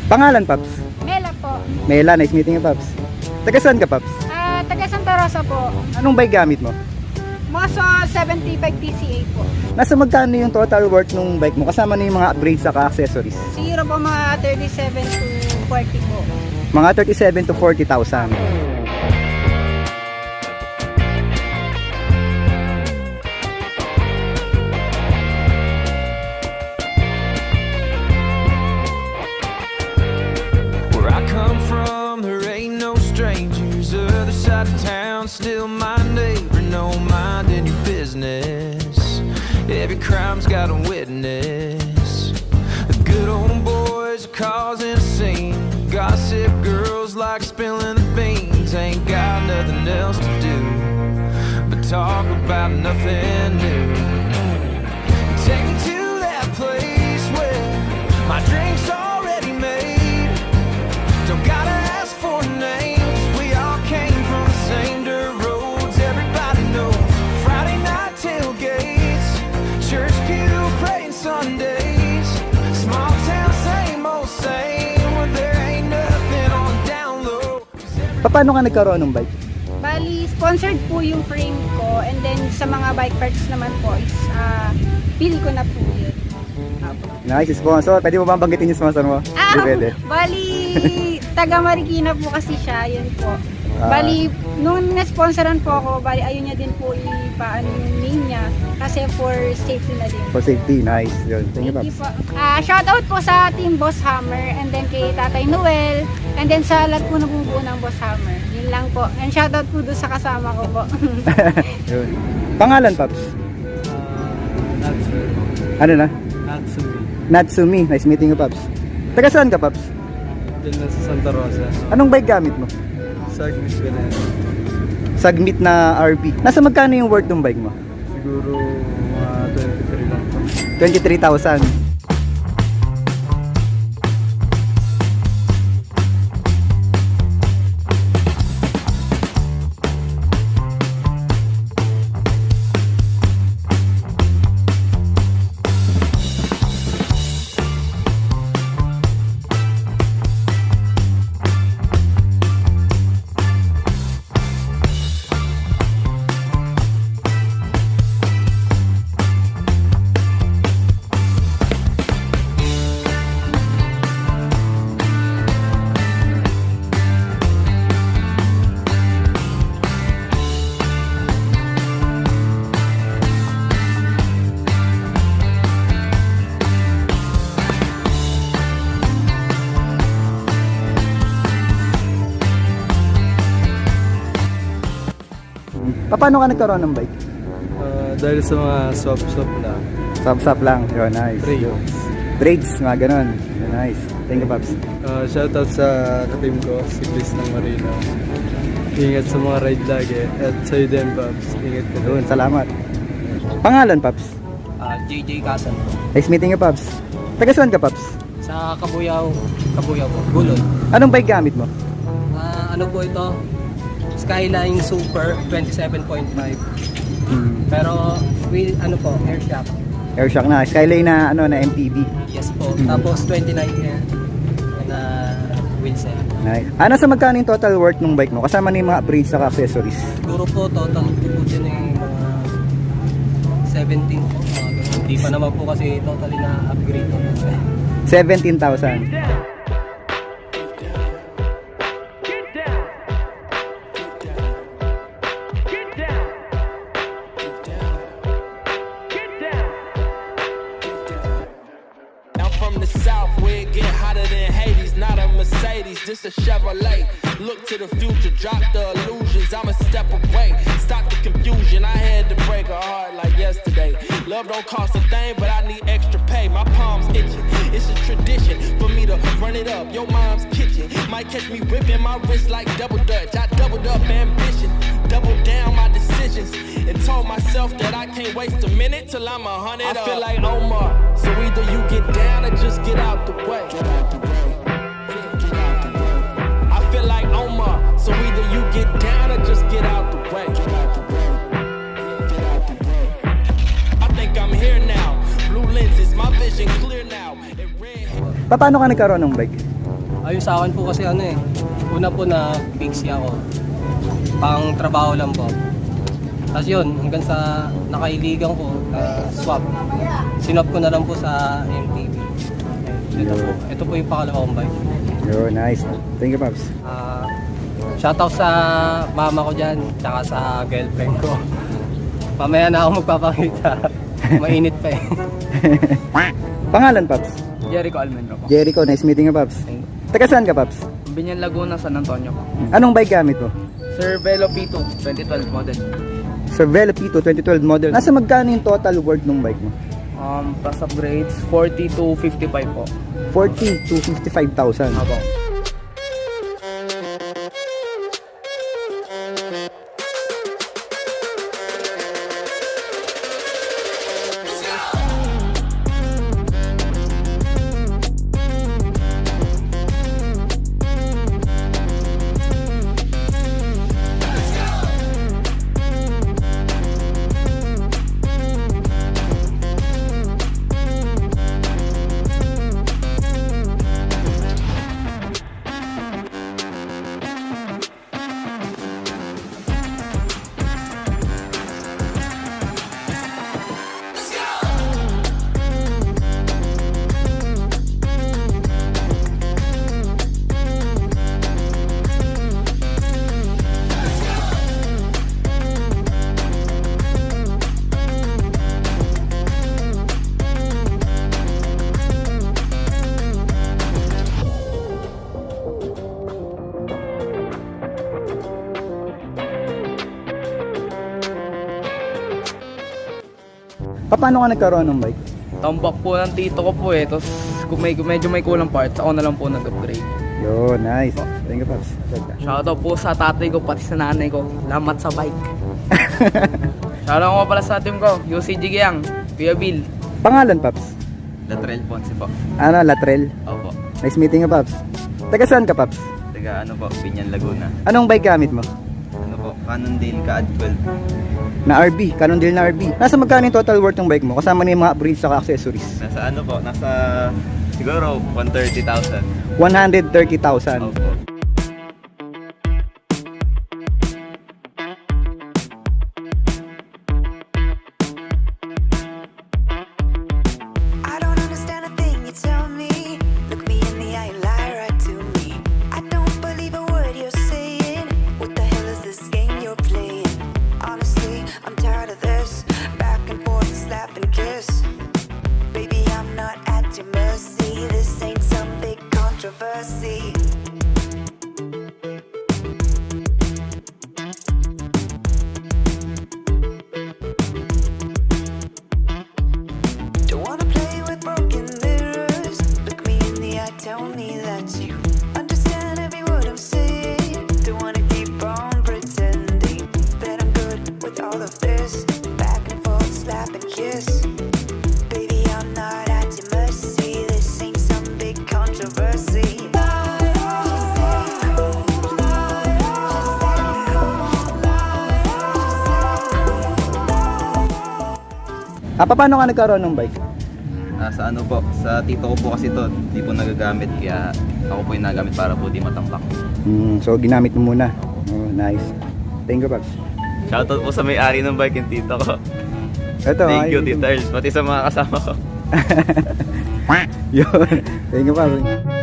Pangalan, Paps? Mela po. Mela, nice meeting you, Paps. Taga saan ka, Paps? Taga Santa Rosa po. Anong bike gamit mo? Mga 75 TCA po. Nasa magkano yung total worth ng bike mo? Kasama na yung mga upgrades sa accessories. Zero po mga 37 to 40 po. Mga 37 to 40,000. Where I come from, there ain't no strangers. Other side of town, still my neighbor, no minding your business. Every crime's got a witness. The good old boys are causing a scene. Gossip girls like spilling the beans. Ain't got nothing else to do but talk about nothing new. Take me to that place where my drink's already made. Don't gotta ask for a name, 'cause we all came from the same dirt roads. Everybody knows Friday night tailgates, church pew praying Sundays. Small town, same old same, where there ain't nothing on down low. Paano ka nagkaroon ng bike? Bali, sponsored po yung frame ko. And then sa mga bike parts naman po is pili ko na po yun. Nice sponsor. Pwede mo ba banggitin yung sponsor mo? Hindi pwede. Bali, taga Marikina po kasi siya, yun po. Ah. Bali, nung na-sponsoran po ako, bali ayun niya din po ipaano yung name niya kasi for safety na din. For safety, nice. Yun. Thank you, Paps. po. Shoutout po sa Team Boss Hammer and then kay Tatay Noel and then sa lahat po nabubuo ng Boss Hammer. Yun lang po. And shoutout po doon sa kasama ko po. Yun. Pangalan, Paps? Natsumi. Ano na? Natsumi. Natsumi. Nice meeting you, Paps. Taga saan ka, Paps? Diyan na sa Santa Rosa. Anong bike gamit mo? Cyclists ka na yan. Sagmit na RB. Nasa magkano yung worth ng bike mo? Siguro mga 23 lang po. 23,000. Paano ka nagkaroon ng bike? Dahil sa mga swap-swap lang. Sub-sub lang. Yun, nice. Trades. Trades, mga ganun. Yun, nice. Thank you, Paps. Shoutout sa ka-team ko, cyclists ng Marino. Ingat sa mga ride lagi. At sa'yo din, Paps. Ingat ka Yun, doon. salamat. Pangalan, Paps? JJ Kasan po. Nice meeting you, Paps. Taga saan ka, Paps? Sa Kabuyaw po, Gulon. Anong bike gamit mo? Ano po ito? Skyline Super 27.5. Pero with air shock. Air shock na. Skyline na, na MTB. Yes po. Tapos 29 air na wheels eh. Nice. Nasa magkano yung total worth ng bike mo? Kasama na yung mga upgrades sa accessories. Siguro po total po din yung mga 17 po. Hindi pa naman po kasi totally na upgrade po. 17,000. From the south where it get hotter than Hades, not a Mercedes, just a Chevrolet. Look to the future, drop the illusions, I'ma step away, stop the confusion. I had to break a heart like yesterday. Love don't cost a thing, but I need extra pay. My palms itching, it's a tradition for me to run it up. Your mom's kitchen might catch me whipping my wrist like double dutch. I doubled up ambition, doubled down my decisions, and told myself that I can't waste a minute till I'm 100 up. I feel like Omar, so either you get down or just get out the way. I feel like Omar, so either you get down or just get out the way. I think I'm here now, blue lenses, my vision clear now. Paano ka nagkaroon ng bike? Ayun sa akin po kasi ano eh. Una po na busy ako. Pang trabaho lang po. Tapos yun, hanggang sa nakailigan ko na swap. Sinop ko na lang po sa MTV. Ito po yung pangalawa kong bike. Yo, nice. Thank you, Pops. Shoutout sa mama ko dyan, tsaka sa girlfriend ko. Mamaya na ako magpapakita. Mainit pa eh. Pangalan, Pops? Jericho Almendro po. Jericho, nice meeting you, Pops. Taga saan ka, Pops? Binyan Laguna, San Antonio po. Anong bike gamit mo? Sir Velo P2, 2012 model. Cervelo P2 2012 model. Nasa magkano yung total worth ng bike mo? Plus upgrades, 40 to 55 po. 40 to 55,000. Habang. Paano ka nagkaroon ng bike? Tambak po ng tito ko po eh. Tapos kung medyo may kulang parts, ako na lang po nag-upgrade. Yo, nice. Thank you, Pops. Shoutout po sa tatay ko, pati sa nanay ko. Lamat sa bike. Shoutout ko pala sa team ko, UCG Giang, Kuya Bill. Pangalan, Pops? Latrell Ponce po. Ano, Latrell? Opo. Nice meeting you, Pops. Taga saan ka, Pops? Taga ano po, Binyan Laguna. Anong bike gamit mo? Ano po, Cannondale ka at 12. Na RB, Cannondale na RB. Nasa magkano yung total worth ng bike mo? Kasama na yung mga upgrades sa accessories. Nasa ano po, nasa siguro 130,000. 130,000. Opo. I don't understand a thing you tell me. Look me in the eye and lie right to me. I don't believe a word you're saying. What the hell is this game you're playing? Honestly, I'm tired of this. Back and forth, slap and kiss. Baby, I'm not at your mercy. This ain't some big controversy. Don't wanna play with broken mirrors. Look me in the eye, tell me that you understand every word I'm saying. Don't wanna keep on pretending that I'm good with all of this. Back and forth, slap and kiss. Baby, I'm not at your mercy. This ain't some big controversy. Paano ka nagkaroon ng bike? Sa ano po, sa tito ko po kasi to, di po nagagamit kaya ako po yung nagamit para po di matambak. So, ginamit mo muna. Oh, nice. Thank you, Pops. Shoutout po sa may-ari ng bike yung tito ko. Ito, Thank you, Tito Earls, pati sa mga kasama ko. Yun. Thank you, Pops.